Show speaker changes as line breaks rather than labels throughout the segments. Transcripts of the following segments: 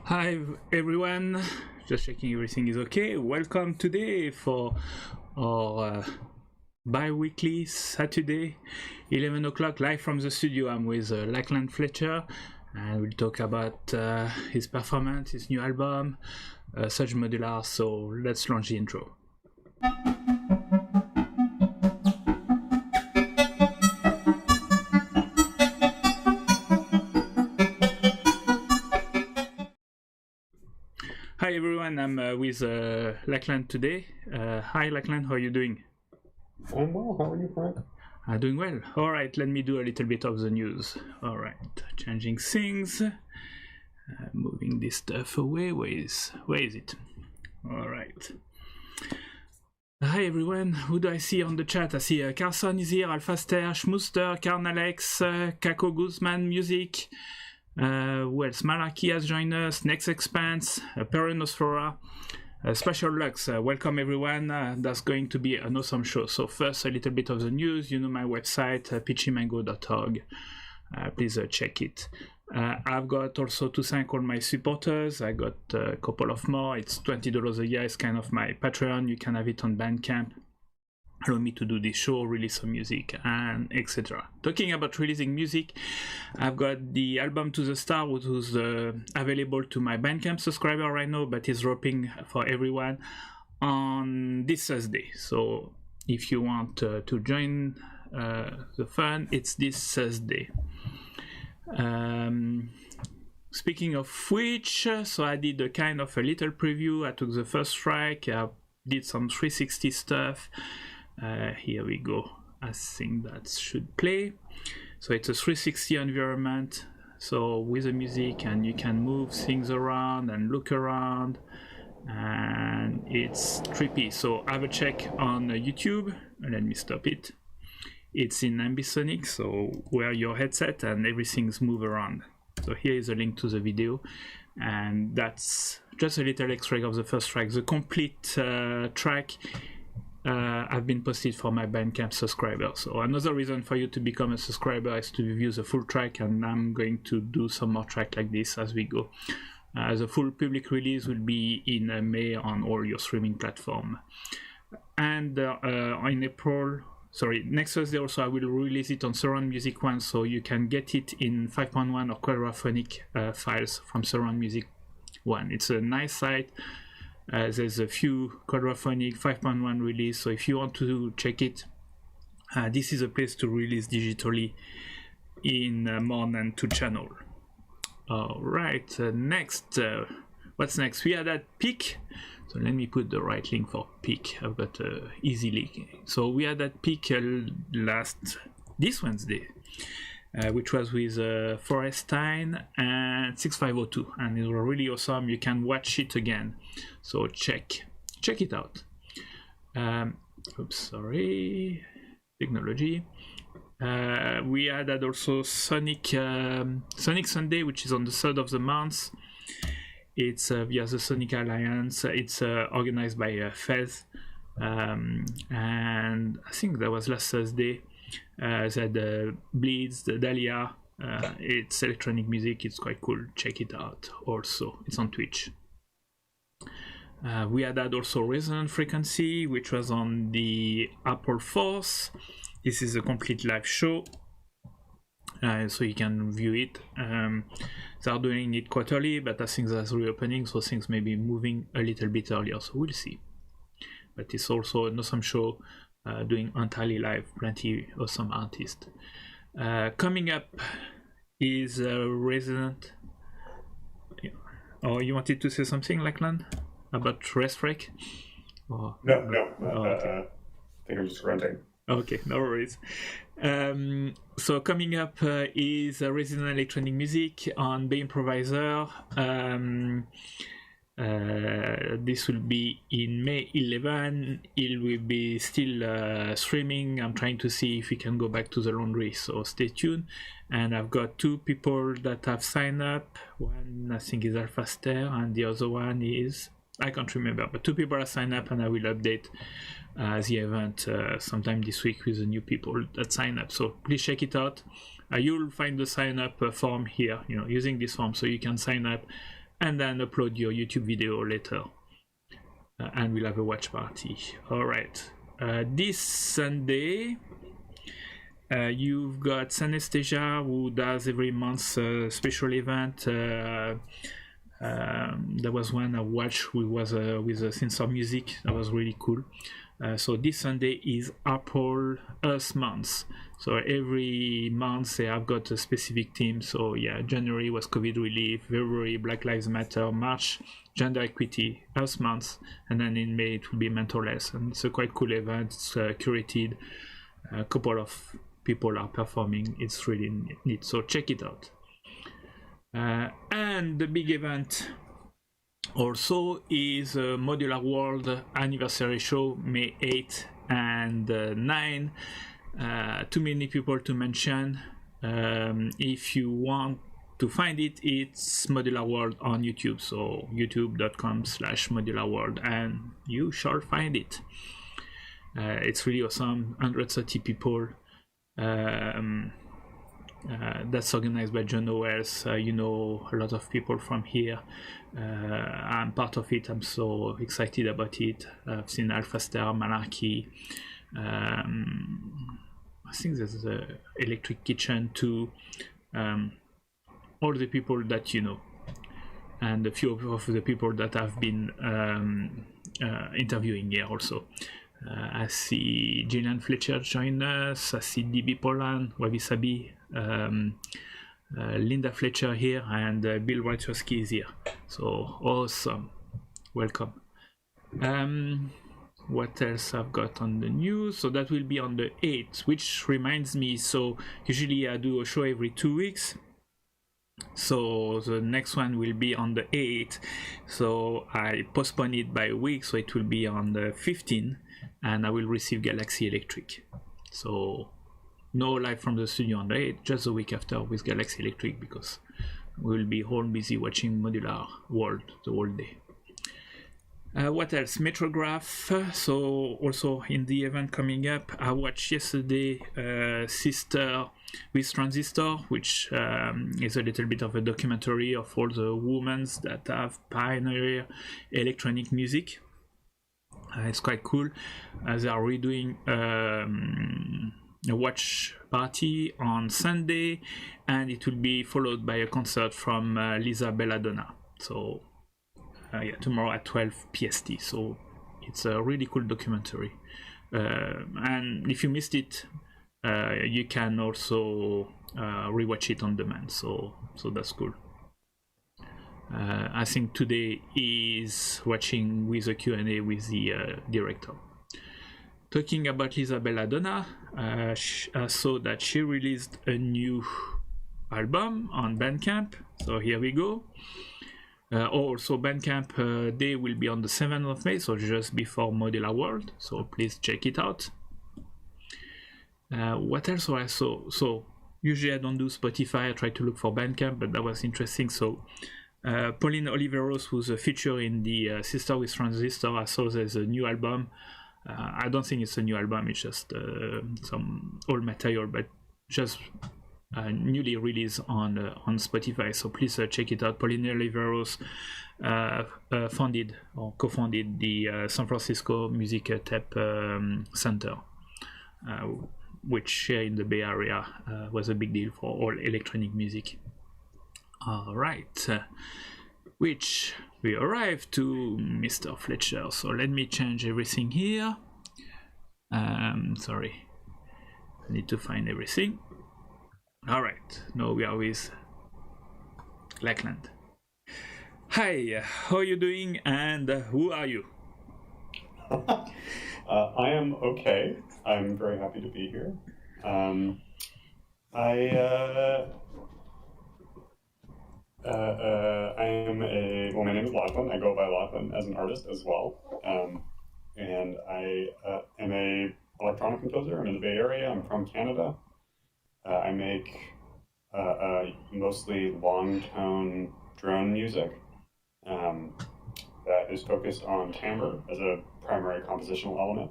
Hi everyone, just checking everything is okay. Welcome today for our bi-weekly Saturday 11 o'clock live from the studio. I'm with Lachlan Fletcher and we'll talk about his performance, his new album, such modular. So let's launch the intro. Hi everyone, I'm with Lachlan today. Hi Lachlan, how are you doing?
I'm well, how are you, Frank?
Doing well. Alright, let me do a little bit of the news. Alright, changing things. Moving this stuff away. Where is it? Alright. Hi everyone, who do I see on the chat? I see Carson is here, Alphaster, Schmuster, Carnalex, Kako Guzman Music. Well, Malarkey has joined us, Next Expanse, peronosphora, Special Lux. Welcome everyone, that's going to be an awesome show. So first, a little bit of the news. You know my website, pitchymango.org. Please check it. I've got also to thank all my supporters. I got a couple of more. It's $20 a year. It's kind of my Patreon. You can have it on Bandcamp. Allow me to do this show, release some music, and etc. Talking about releasing music, I've got the album To The Star, which was available to my Bandcamp subscriber right now, but is dropping for everyone on this Thursday. So if you want to join the fun, it's this Thursday. Speaking of which, so I did a kind of a little preview. I took the first track, I did some 360 stuff. Here we go. I think that should play. So it's a 360 environment, so with the music, and you can move things around and look around, and it's trippy. So have a check on YouTube. Let me stop it. It's in ambisonic, so wear your headset and everything's move around. So here is a link to the video, and that's just a little extract of the first track. The complete track have been posted for my Bandcamp subscribers. So another reason for you to become a subscriber is to view the full track, and I'm going to do some more tracks like this as we go. The full public release will be in May on all your streaming platforms. And in April, next Thursday also I will release it on Surround Music 1, so you can get it in 5.1 or quadraphonic files from Surround Music 1. It's a nice site. There's a few quadraphonic 5.1 release, so if you want to check it, this is a place to release digitally in more than 2 channels. Alright, next, what's next? We had that peak, so let me put the right link for peak. I've got an easy link. So we had that peak this Wednesday, which was with Forestine and 6502, and it was really awesome. You can watch it again, so check it out. Oops, sorry, technology. We had also Sonic Sunday, which is on the 3rd of the month. It's via the Sonic Alliance. It's organized by Fez, and I think that was last Thursday. The Bleeds, the Dahlia, it's electronic music, it's quite cool, check it out. Also, it's on Twitch. We had also Resonant Frequency, which was on the April 4th. This is a complete live show, so you can view it. They are doing it quarterly, but I think that's reopening, so things may be moving a little bit earlier, so we'll see. But it's also an awesome show, doing entirely live, plenty awesome artists. Coming up is Resonant. Oh, you wanted to say something, Lachlan, about Rest Freak?
No.
Okay.
I You're just renting.
Okay, no worries. So coming up is Resident Electronic Music on Bandcamp. This will be in May 11. It will be still streaming. I'm trying to see if we can go back to the laundry, so stay tuned. And I've got 2 people that have signed up. One I think is Alphaster, and the other one is, I can't remember, but 2 people are signed up, and I will update the event sometime this week with the new people that sign up. So please check it out. You'll find the sign up form here, using this form, so you can sign up and then upload your YouTube video later, and we'll have a watch party. All right, this Sunday you've got Synesthesia, who does every month a special event. There was one I watched with Sensor Music. That was really cool. So this Sunday is April Earth Month. So every month they have got a specific theme. So yeah, January was COVID relief, February Black Lives Matter, March gender equity, Earth Month, and then in May it will be mental health. And it's a quite cool event. It's curated. A couple of people are performing. It's really neat. So check it out. And the big event also is a Modular World anniversary show, May 8 and 9. Too many people to mention. If you want to find it, it's Modular World on YouTube, so youtube.com/Modular World, and you shall find it. It's really awesome. 130 people. That's organized by John Owens. A lot of people from here. I'm part of it. I'm so excited about it. I've seen Alphaster, Malarkey. I think there's a Electric Kitchen too. All the people that and a few of the people that I've been interviewing here also. I see Lachlan Fletcher join us. I see DB Poland, Wabi Sabi, Linda Fletcher here, and Bill Wojciechowski is here. So awesome. Welcome. What else I've got on the news? So that will be on the 8th, which reminds me, so usually I do a show every 2 weeks. So the next one will be on the 8th. So I postpone it by a week, so it will be on the 15th. And I will receive Galaxy Electric. So no live from the studio on the 8th, just the week after with Galaxy Electric, because we'll be all busy watching Modular World the whole day. What else? Metrograph. So also in the event coming up, I watched yesterday Sister with Transistor, which is a little bit of a documentary of all the women that have pioneered electronic music. It's quite cool. They are redoing a watch party on Sunday, and it will be followed by a concert from Lisa Belladonna. So tomorrow at 12 PST. So it's a really cool documentary. And if you missed it, you can also rewatch it on demand. So that's cool. I think today is watching with a Q&A with the director. Talking about Lisa Belladonna, I saw that she released a new album on Bandcamp. So here we go. Also Bandcamp day will be on the 7th of May, so just before Modular World. So please check it out. What else I saw? So usually I don't do Spotify. I try to look for Bandcamp, but that was interesting. So Pauline Oliveros, who's a feature in the Sister with Transistor, I saw there's a new album. I don't think it's a new album, it's just some old material, but just newly released on Spotify. So please check it out. Pauline Oliveros founded or co-founded the San Francisco Music Tape Center, which here in the Bay Area was a big deal for all electronic music. All right, which we arrived to Mr. Fletcher. So let me change everything here. Sorry, I need to find everything. All right, now we are with Lachlan. Hi, how are you doing and who are you?
I am okay. I'm very happy to be here. I am well, my name is Lachlan. I go by Lachlan as an artist as well. And I am a electronic composer. I'm in the Bay Area. I'm from Canada. I make mostly long-tone drone music that is focused on timbre as a primary compositional element,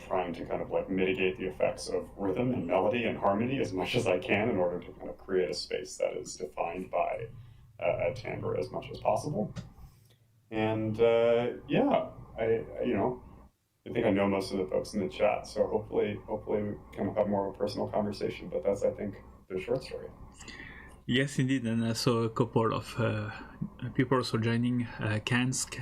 trying to kind of like mitigate the effects of rhythm and melody and harmony as much as I can in order to kind of create a space that is defined by timbre as much as possible. And yeah, I think I know most of the folks in the chat, so hopefully we can have more of a personal conversation. But that's, I think, the short story.
Yes, indeed, and I saw a couple of people also joining Kansk.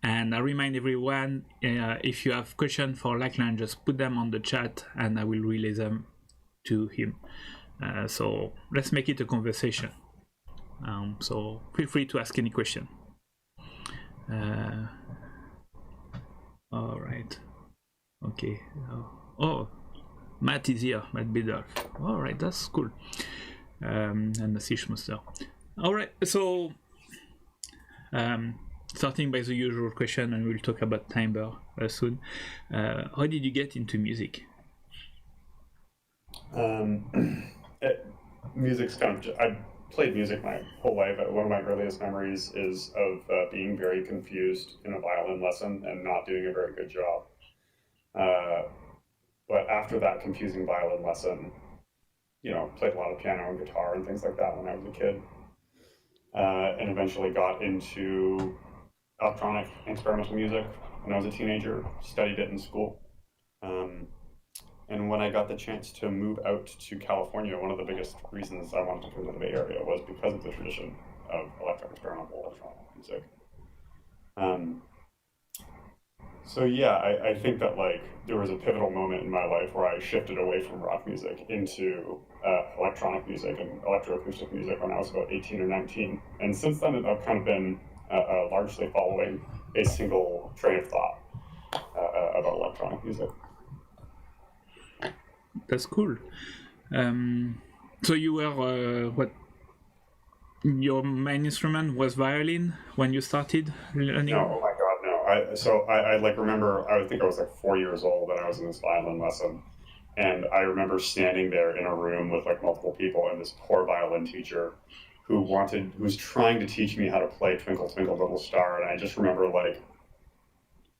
And I remind everyone, if you have questions for Lachlan, just put them on the chat, and I will relay them to him. So let's make it a conversation. So feel free to ask any question. All right. Okay. Oh, Matt is here. Matt Bidolf. All right, that's cool. And the Sishmuster. All right. So, starting by the usual question, and we'll talk about timbre soon. How did you get into music?
Music's kind of. I played music my whole life. One of my earliest memories is of being very confused in a violin lesson and not doing a very good job. But after that confusing violin lesson, played a lot of piano and guitar and things like that when I was a kid, and eventually got into electronic experimental music when I was a teenager, studied it in school. And when I got the chance to move out to California, one of the biggest reasons I wanted to come to the Bay Area was because of the tradition of experimental electronic music. So yeah, I think that there was a pivotal moment in my life where I shifted away from rock music into electronic music and electroacoustic music when I was about 18 or 19. And since then, I've kind of been largely following a single train of thought about electronic music.
That's cool. So you were your main instrument was violin when you started learning?
No, oh my God, no. I remember, I think I was 4 years old and I was in this violin lesson. And I remember standing there in a room with multiple people and this poor violin teacher who was trying to teach me how to play Twinkle Twinkle Little Star. And I just remember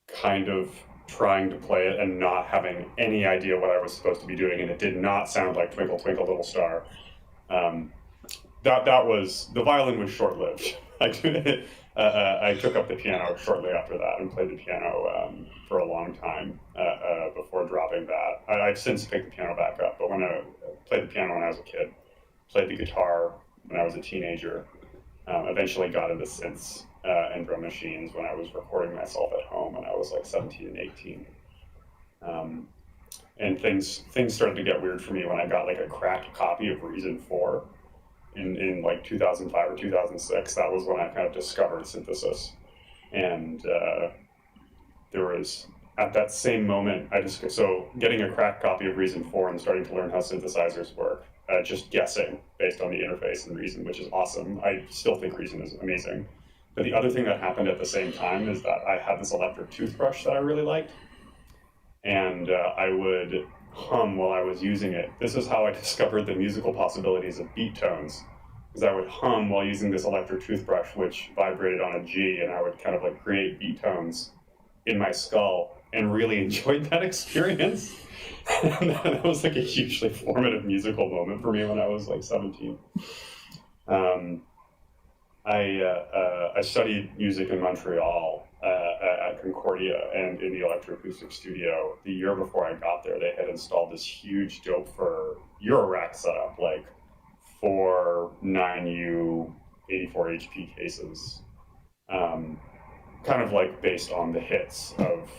kind of trying to play it and not having any idea what I was supposed to be doing, and it did not sound like Twinkle Twinkle Little Star. The violin was short-lived. I took up the piano shortly after that and played the piano for a long time before dropping that. I've since picked the piano back up, but when I played the piano when I was a kid, played the guitar when I was a teenager, eventually got into synths and drum machines when I was recording myself at home when I was 17 and 18. And things started to get weird for me when I got a cracked copy of Reason 4 in 2005 or 2006. That was when I kind of discovered synthesis. And there was, at that same moment, so getting a cracked copy of Reason 4 and starting to learn how synthesizers work, just guessing based on the interface and Reason, which is awesome. I still think Reason is amazing. But the other thing that happened at the same time is that I had this electric toothbrush that I really liked, and I would hum while I was using it. This is how I discovered the musical possibilities of beat tones, because I would hum while using this electric toothbrush, which vibrated on a G, and I would kind of create beat tones in my skull, and really enjoyed that experience. And that was a hugely formative musical moment for me when I was 17. I studied music in Montreal at Concordia and in the electroacoustic studio. The year before I got there, they had installed this huge dope for eurorack setup, 4 9U 84 HP cases, kind of based on the hits of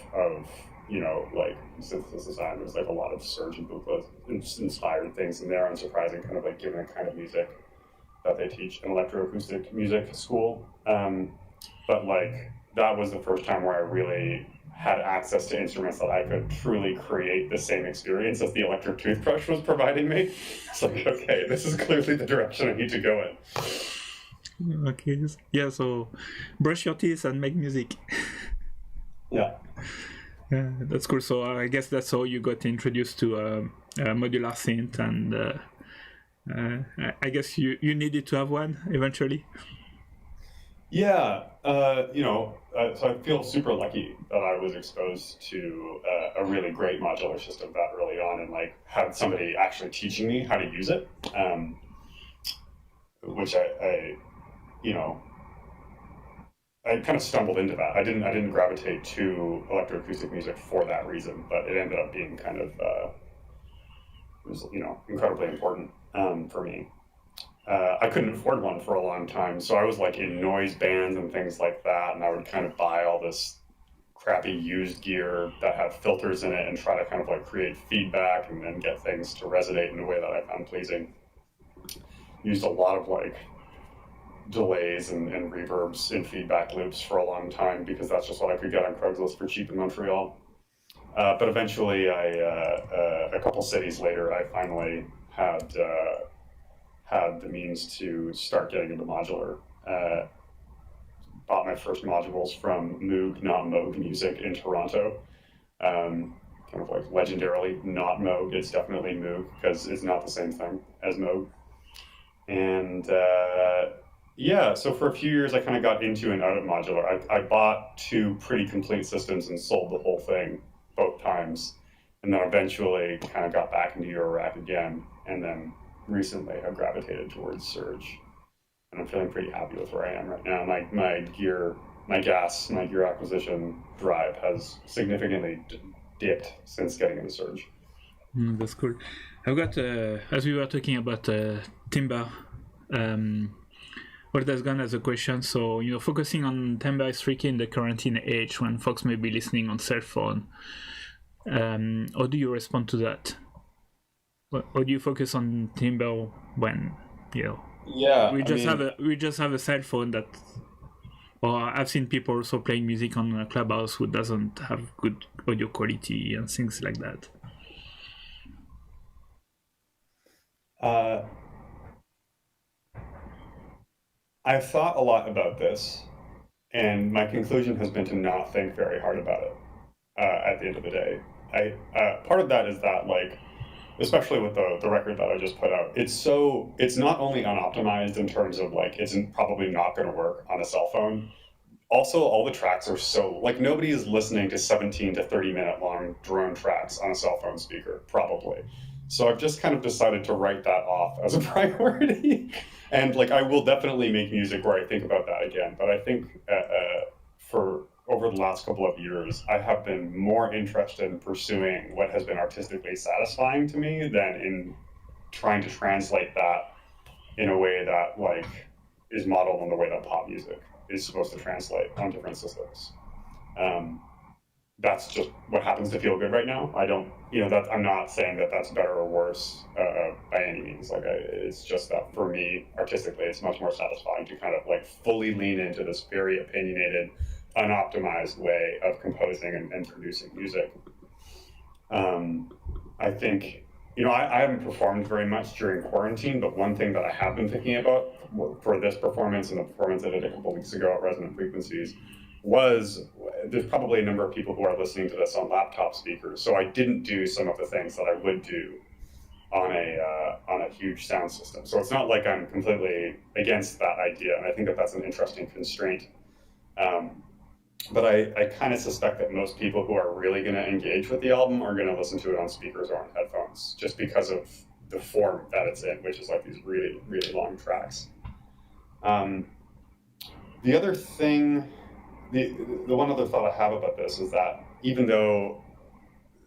synthesis design. There's a lot of Serge and Buchla inspired things in there, unsurprising, kind of given the kind of music that they teach in electroacoustic music school. But that was the first time where I really had access to instruments that I could truly create the same experience as the electric toothbrush was providing me. It's like, okay, this is clearly the direction I need to go in.
Okay, yeah, so brush your teeth and make music.
Yeah.
Yeah, that's cool. So I guess that's how you got introduced to modular synth, and I guess you needed to have one eventually.
Yeah, so I feel super lucky that I was exposed to a really great modular system that early on, and like had somebody actually teaching me how to use it, which I kind of stumbled into that. I didn't gravitate to electroacoustic music for that reason, but it ended up being kind of it was incredibly important for me. I couldn't afford one for a long time, so I was like in noise bands and things like that, and I would kind of buy all this crappy used gear that had filters in it and try to kind of like create feedback and then get things to resonate in a way that I found pleasing. Used a lot of like delays and reverbs in feedback loops for a long time because that's just what I could get on Craigslist for cheap in Montreal. But eventually, a couple cities later, I finally had the means to start getting into modular. Bought my first modules from Moog, not Moog Music in Toronto. Kind of like legendarily not Moog, it's definitely Moog because it's not the same thing as Moog. And so for a few years I kind of got into and out of modular. I bought 2 pretty complete systems and sold the whole thing both times. And then eventually kind of got back into Eurorack again, and then recently I've gravitated towards Surge, and I'm feeling pretty happy with where I am right now. My gear acquisition drive has significantly dipped since getting into Surge.
That's cool. I've got, as we were talking about timbre, what has gone as a question. So, focusing on timbre is tricky in the quarantine age when folks may be listening on cell phone. How do you respond to that? Or do you focus on timbre when we just have a cell phone that, or I've seen people also playing music on a Clubhouse who doesn't have good audio quality and things like that.
I've thought a lot about this, and my conclusion has been to not think very hard about it. At the end of the day, part of that is that, like, especially with the record that I just put out, it's not only unoptimized in terms of like it's probably not going to work on a cell phone. Also, all the tracks are so like nobody is listening to 17 to 30 minute long drone tracks on a cell phone speaker, probably. So I've just kind of decided to write that off as a priority. And like I will definitely make music where I think about that again. But I think for over the last couple of years, I have been more interested in pursuing what has been artistically satisfying to me than in trying to translate that in a way that like is modeled on the way that pop music is supposed to translate on different systems. That's just what happens to feel good right now. I don't, I'm not saying that that's better or worse by any means. Like, it's just that for me, artistically, it's much more satisfying to kind of like fully lean into this very opinionated, unoptimized way of composing and producing music. I think, I haven't performed very much during quarantine, but one thing that I have been thinking about for this performance and the performance I did a couple weeks ago at Resonant Frequencies was there's probably a number of people who are listening to this on laptop speakers. So I didn't do some of the things that I would do on a huge sound system. So it's not like I'm completely against that idea. And I think that that's an interesting constraint. But I kind of suspect that most people who are really going to engage with the album are going to listen to it on speakers or on headphones, just because of the form that it's in, which is like these really, really long tracks. The other thing, the one other thought I have about this is that even though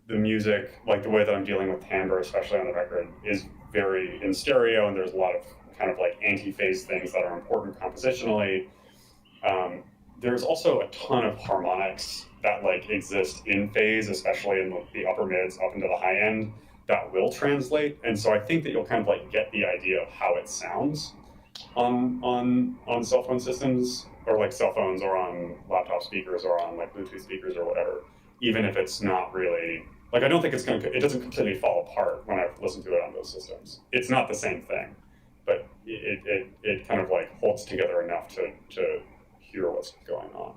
the music, like the way that I'm dealing with timbre, especially on the record, is very in stereo, and there's a lot of kind of like anti-phase things that are important compositionally, there's also a ton of harmonics that like exist in phase, especially in the upper mids up into the high end, that will translate. And so I think that you'll kind of like get the idea of how it sounds on cell phone systems, or like cell phones, or on laptop speakers, or on like Bluetooth speakers or whatever. even if it's not really, like, I don't think it doesn't completely fall apart when I listen to it on those systems. It's not the same thing, but it kind of like holds together enough to hear what's going on.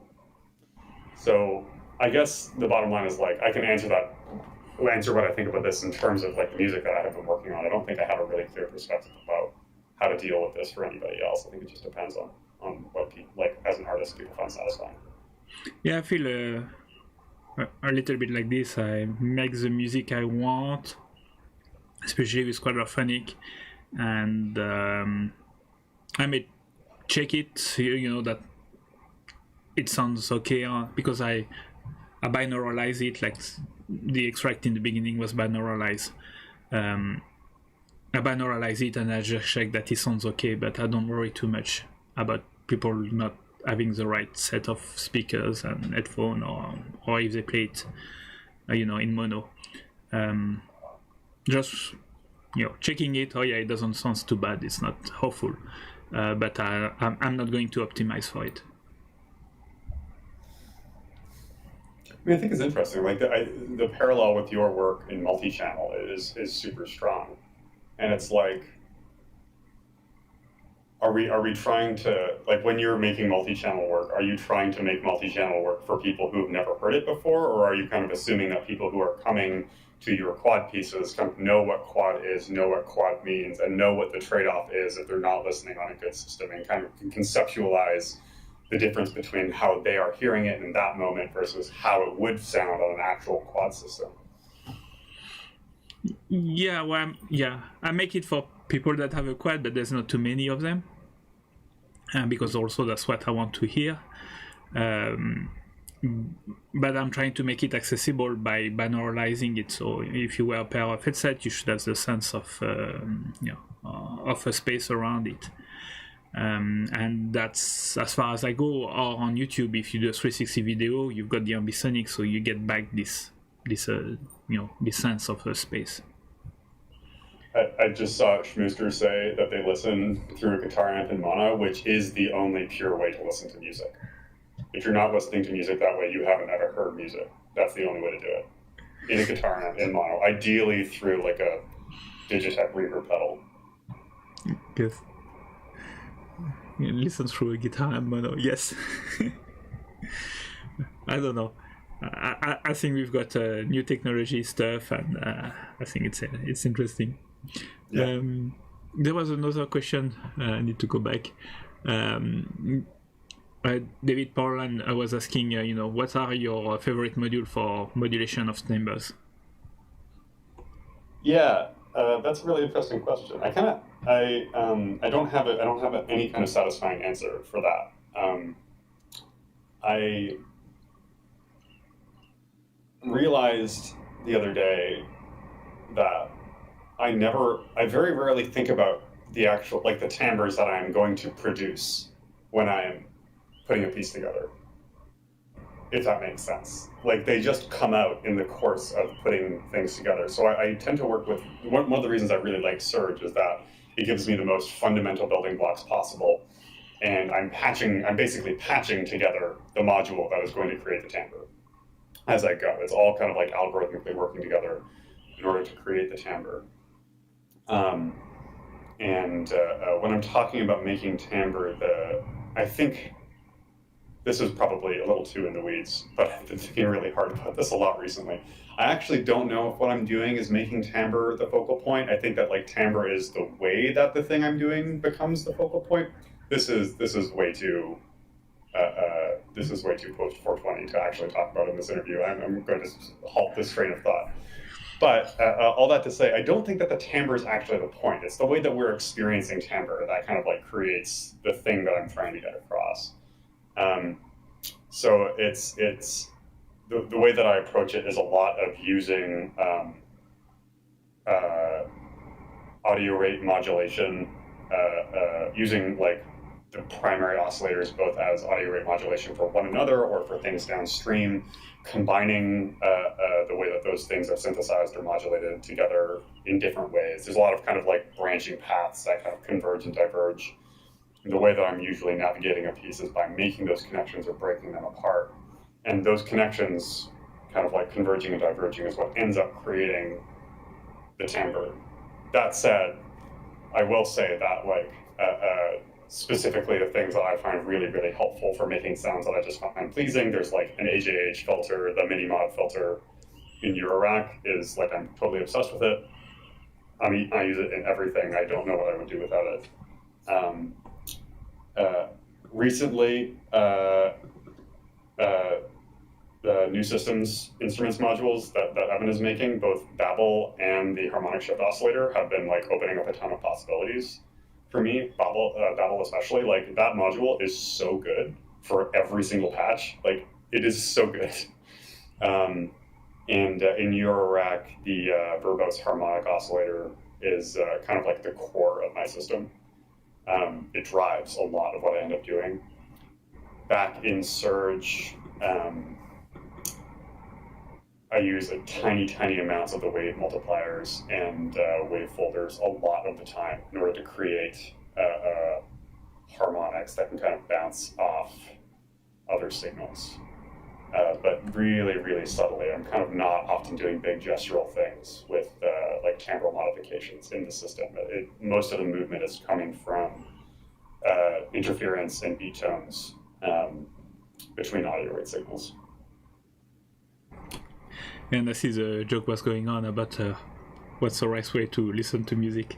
So I guess the bottom line is, like, I can answer what I think about this in terms of like the music that I have been working on. I don't think I have a really clear perspective about how to deal with this for anybody else. I think it just depends on what people, like, as an artist, people find satisfying.
Yeah, I feel a little bit like this. I make the music I want, especially with quadraphonic, and I may check it, that it sounds okay because I binauralize it, like the extract in the beginning was binauralized. I binauralize it and I just check that it sounds okay, but I don't worry too much about people not having the right set of speakers and headphone, or if they play it, in mono. Just checking it. Oh yeah, it doesn't sound too bad. It's not awful, but I'm not going to optimize for it.
I think it's interesting. Like the parallel with your work in multi-channel is super strong, and it's like, are we trying to, like, when you're making multi-channel work, are you trying to make multi-channel work for people who've never heard it before, or are you kind of assuming that people who are coming to your quad pieces kind of know what quad is, know what quad means, and know what the trade-off is if they're not listening on a good system, and kind of can conceptualize the difference between how they are hearing it in that moment versus how it would sound on an actual quad system?
Yeah, well, I make it for people that have a quad, but there's not too many of them, because also that's what I want to hear. But I'm trying to make it accessible by binauralizing it. So if you wear a pair of headset, you should have the sense of of a space around it. And that's as far as I go. Or on YouTube, if you do a 360 video, you've got the ambisonic, so you get back this sense of a space.
I just saw Schmooster say that they listen through a guitar amp in mono, which is the only pure way to listen to music. If you're not listening to music that way, you haven't ever heard music. That's the only way to do it. In a guitar amp in mono, ideally through like a Digitech reverb pedal.
Yes. Listen through a guitar amp mono. Yes. I don't know. I think we've got new technology stuff, and I think it's interesting. Yeah. There was another question. I need to go back. David Portland was asking, what are your favorite module for modulation of timbres?
Yeah, that's a really interesting question. I don't have any kind of satisfying answer for that. I realized the other day that I very rarely think about the actual, like, the timbres that I'm going to produce when I'm putting a piece together, if that makes sense. Like, they just come out in the course of putting things together. So I tend to work with, one of the reasons I really like Surge is that it gives me the most fundamental building blocks possible, and I'm basically patching together the module that is going to create the timbre as I go. It's all kind of like algorithmically working together in order to create the timbre. When I'm talking about making timbre, I think this is probably a little too in the weeds, but I've been thinking really hard about this a lot recently. I actually don't know if what I'm doing is making timbre the focal point. I think that, like, timbre is the way that the thing I'm doing becomes the focal point. This is way too post 420 to actually talk about in this interview. I'm going to halt this train of thought. But all that to say, I don't think that the timbre is actually the point. It's the way that we're experiencing timbre that kind of like creates the thing that I'm trying to get across. So it's the way that I approach it is a lot of using audio rate modulation, using like the primary oscillators both as audio rate modulation for one another or for things downstream, combining the way that those things are synthesized or modulated together in different ways. There's a lot of kind of like branching paths that kind of converge and diverge. And the way that I'm usually navigating a piece is by making those connections or breaking them apart. And those connections kind of like converging and diverging is what ends up creating the timbre. That said, I will say that like specifically the things that I find really, really helpful for making sounds that I just find pleasing, there's like an AJH filter, the mini mod filter in Eurorack is like, I'm totally obsessed with it. I mean, I use it in everything. I don't know what I would do without it. Recently, the new systems instruments modules that Evan is making, both Babel and the harmonic shift oscillator, have been like opening up a ton of possibilities for me. Babel especially, like that module is so good for every single patch. Like it is so good. And in Eurorack, the verbose harmonic oscillator is kind of like the core of my system. It drives a lot of what I end up doing. Back in Surge, I use a tiny amounts of the wave multipliers and wave folders a lot of the time in order to create harmonics that can kind of bounce off other signals. But really subtly. I'm kind of not often doing big gestural things with like timbral modifications in the system. Most of the movement is coming from interference and beat tones between audio rate signals.
And I see the joke was going on about what's the right way to listen to music.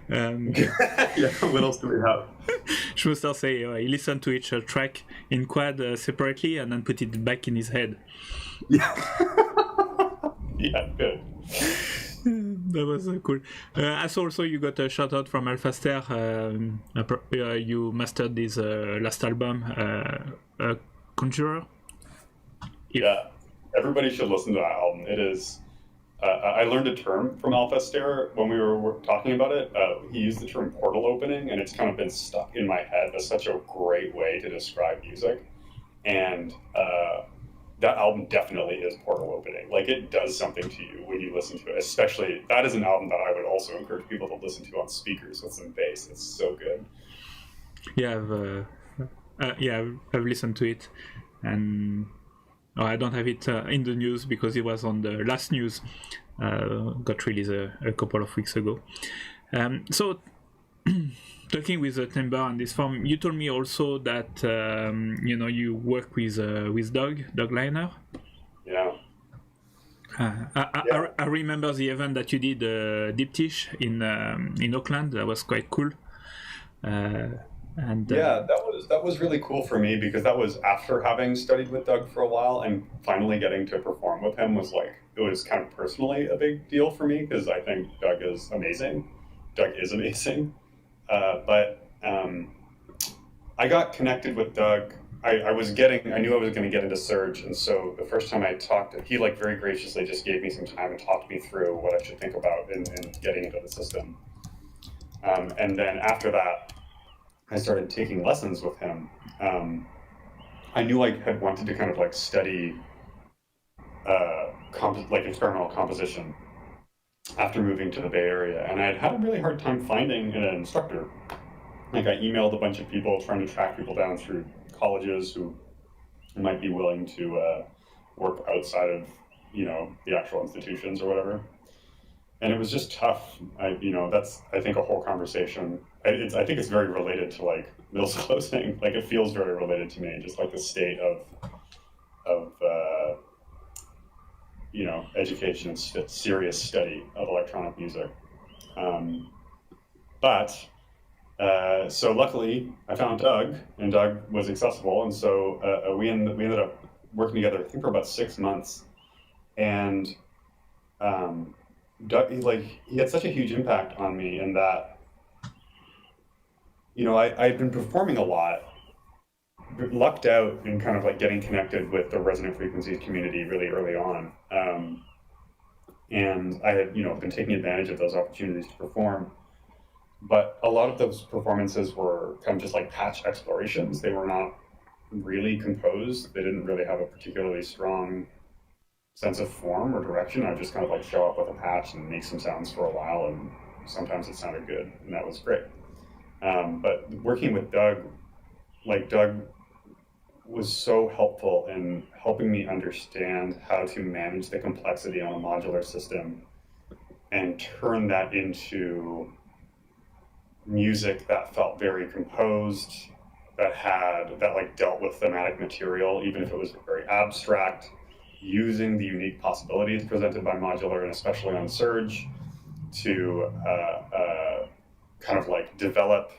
Yeah, what else do we have?
Schmuster say he listened to each track in quad separately and then put it back in his head.
Yeah, yeah, good.
That was cool. I saw also you got a shout out from Alphaster. You mastered this last album, Conjurer.
Yeah, everybody should listen to that album. It is. I learned a term from Alphaster when we were talking about it. He used the term portal opening, and it's kind of been stuck in my head as such a great way to describe music. And that album definitely is portal opening. Like, it does something to you when you listen to it. Especially, that is an album that I would also encourage people to listen to on speakers with some bass. It's so good.
Yeah, I've listened to it, and I don't have it in the news because it was on the last news. Got released a couple of weeks ago. So, talking with the timbre and this form, you told me also that you work with Doug Liner.
Yeah.
I remember the event that you did Deep Tish in Auckland. That was quite cool.
That was really cool for me because that was after having studied with Doug for a while, and finally getting to perform with him was like, it was kind of personally a big deal for me because I think Doug is amazing. But I got connected with Doug. I knew I was going to get into Surge, and so the first time I talked, he like very graciously just gave me some time and talked me through what I should think about in getting into the system. And then after that, I started taking lessons with him. I knew I had wanted to kind of like study experimental composition after moving to the Bay Area, and I had had a really hard time finding an instructor. Like, I emailed a bunch of people trying to track people down through colleges who might be willing to work outside of the actual institutions or whatever. And it was just tough. That's, I think, a whole conversation. I think it's very related to like middle closing. Like, it feels very related to me, just like the state of education and serious study of electronic music. So luckily, I found Doug, and Doug was accessible, and so we ended up working together, I think, for about 6 months. And Doug, he had such a huge impact on me in that, I'd been performing a lot, lucked out in kind of like getting connected with the resonant frequencies community really early on. And I had, been taking advantage of those opportunities to perform. But a lot of those performances were kind of just like patch explorations. They were not really composed. They didn't really have a particularly strong sense of form or direction. I would just kind of like show up with a patch and make some sounds for a while, and sometimes it sounded good, and that was great. But working with Doug, Doug was so helpful in helping me understand how to manage the complexity on a modular system and turn that into music that felt very composed, that like dealt with thematic material, even if it was very abstract, using the unique possibilities presented by modular and especially on Surge to kind of like develop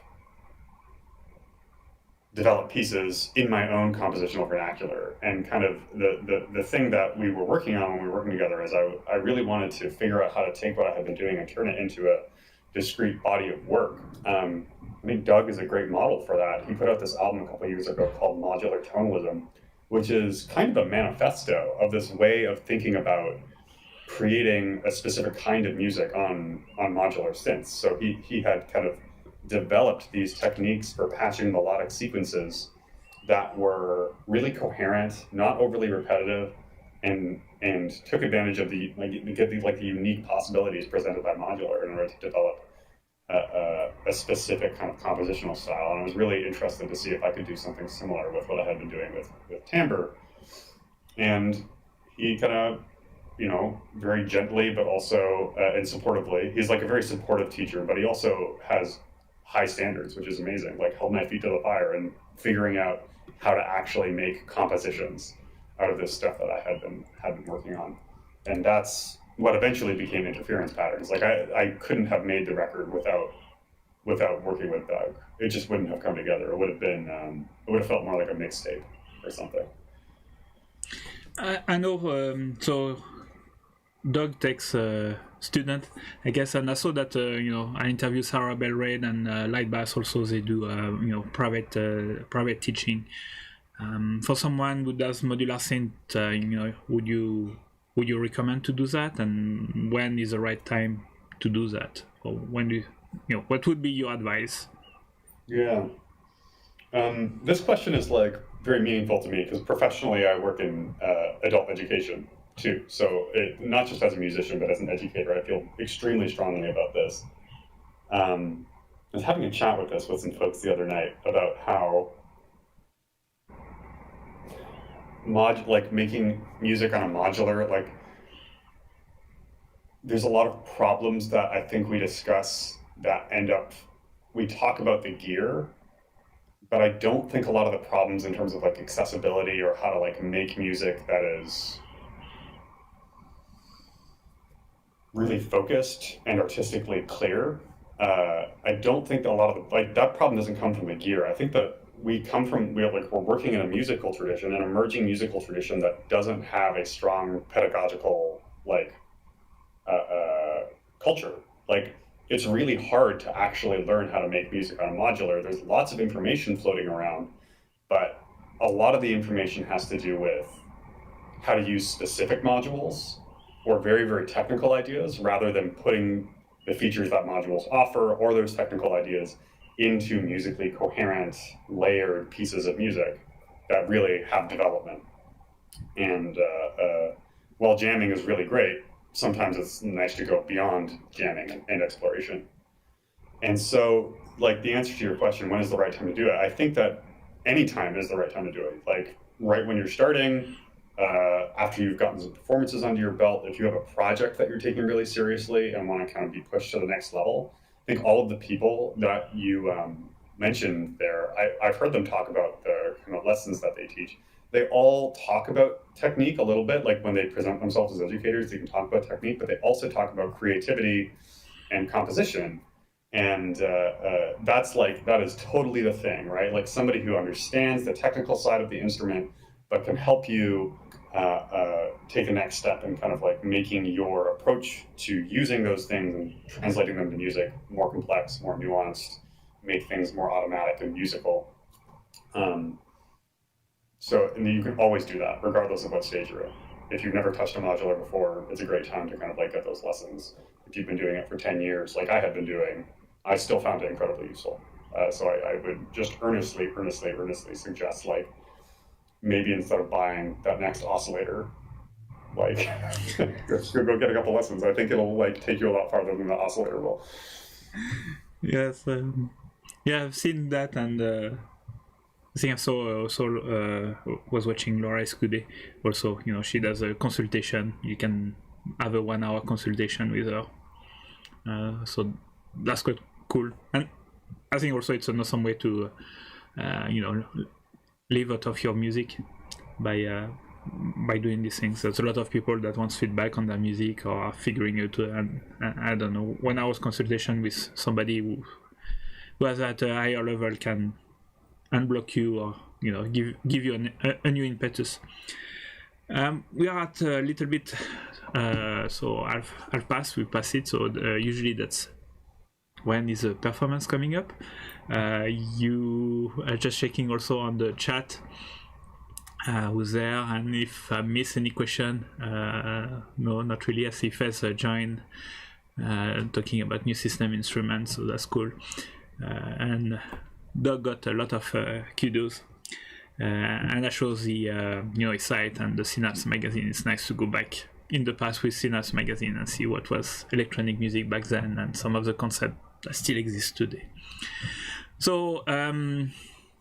pieces in my own compositional vernacular. And kind of the thing that we were working on when we were working together is I really wanted to figure out how to take what I had been doing and turn it into a discrete body of work. I think Doug is a great model for that. He put out this album a couple of years ago called Modular Tonalism, which is kind of a manifesto of this way of thinking about creating a specific kind of music on modular synths. So he had kind of developed these techniques for patching melodic sequences that were really coherent, not overly repetitive, and took advantage of the unique possibilities presented by modular in order to develop a specific kind of compositional style. And I was really interested to see if I could do something similar with what I had been doing with timbre. And he kind of, very gently, but also and supportively, he's like a very supportive teacher, but he also has high standards, which is amazing, like held my feet to the fire and figuring out how to actually make compositions out of this stuff that I had been working on. And that's what eventually became interference patterns. Like I couldn't have made the record without working with Doug. It just wouldn't have come together. It would have been it would have felt more like a mixtape or something.
I know. So Doug takes a student, I guess, and I saw that I interviewed Sarah Bell Reid and Lightbass also. They do private teaching. For someone who does modular synth, would you recommend to do that? And when is the right time to do that? Or when do what would be your advice?
Yeah. This question is like very meaningful to me because professionally I work in adult education too. So not just as a musician, but as an educator, I feel extremely strongly about this. I was having a chat with some folks the other night about how making music on a modular, there's a lot of problems that I think we discuss that we talk about the gear, but I don't think a lot of the problems in terms of accessibility or how to make music that is really focused and artistically clear. I don't think that a lot of that problem doesn't come from the gear. I think that we're working in a musical tradition, an emerging musical tradition that doesn't have a strong pedagogical culture. It's really hard to actually learn how to make music on a modular. There's lots of information floating around, but a lot of the information has to do with how to use specific modules or very, very technical ideas rather than putting the features that modules offer or those technical ideas into musically coherent, layered pieces of music that really have development. And while jamming is really great, sometimes it's nice to go beyond jamming and exploration. And so, the answer to your question, when is the right time to do it? I think that any time is the right time to do it. Right when you're starting, after you've gotten some performances under your belt, if you have a project that you're taking really seriously and want to kind of be pushed to the next level, I think all of the people that you mentioned there, I've heard them talk about the kind of lessons that they teach. They all talk about technique a little bit, when they present themselves as educators, they can talk about technique, but they also talk about creativity and composition. And that is totally the thing, right? Somebody who understands the technical side of the instrument, but can help you take a next step in kind of making your approach to using those things and translating them to music more complex, more nuanced, make things more automatic and musical. And you can always do that, regardless of what stage you're in. If you've never touched a modular before, it's a great time to kind of get those lessons. If you've been doing it for 10 years, like I had been doing, I still found it incredibly useful. So I would just earnestly suggest, maybe instead of buying that next oscillator, go get a couple lessons. I think it'll take you a lot farther than the oscillator will.
Yes, yeah, I've seen that, and I think I saw also was watching Laura Escudé. Also, she does a consultation. You can have a 1 hour consultation with her. So that's quite cool. And I think also it's an awesome way to, live out of your music by doing these things. There's a lot of people that want feedback on their music or are figuring it out. And I don't know, 1 hour's consultation with somebody who has at a higher level can unblock you or give you a new impetus. We are at a little bit, so half past. We pass it. So usually that's when is a performance coming up. You are just checking also on the chat who's there, and if I miss any question, no, not really. I see Fez join talking about new system instruments, so that's cool. And Doug got a lot of kudos, and that shows the his site and the Synapse magazine. It's nice to go back in the past with Synapse magazine and see what was electronic music back then and some of the concepts that still exist today. So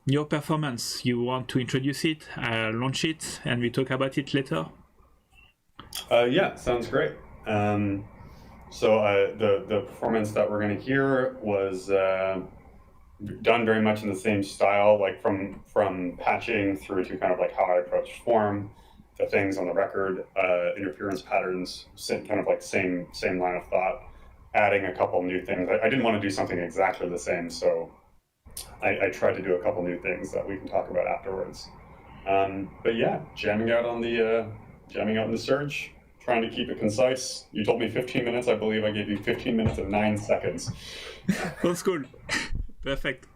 your performance, you want to introduce it, launch it, and we talk about it later?
Yeah, sounds great. So the performance that we're going to hear was done very much in the same style, like from patching through to kind of like how I approach form, the things on the record, interference patterns, kind of like same line of thought, adding a couple new things. I didn't want to do something exactly the same, so I tried to do a couple new things that we can talk about afterwards. But yeah, jamming out in the surge, trying to keep it concise. You told me 15 minutes. I believe I gave you 15 minutes and 9 seconds.
That's cool. Perfect.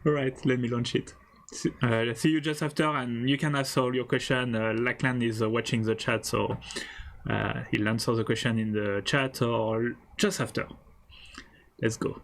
All right, let me launch it. See you just after, and you can ask all your question. Lachlan is watching the chat, so he'll answer the question in the chat or just after. Let's go.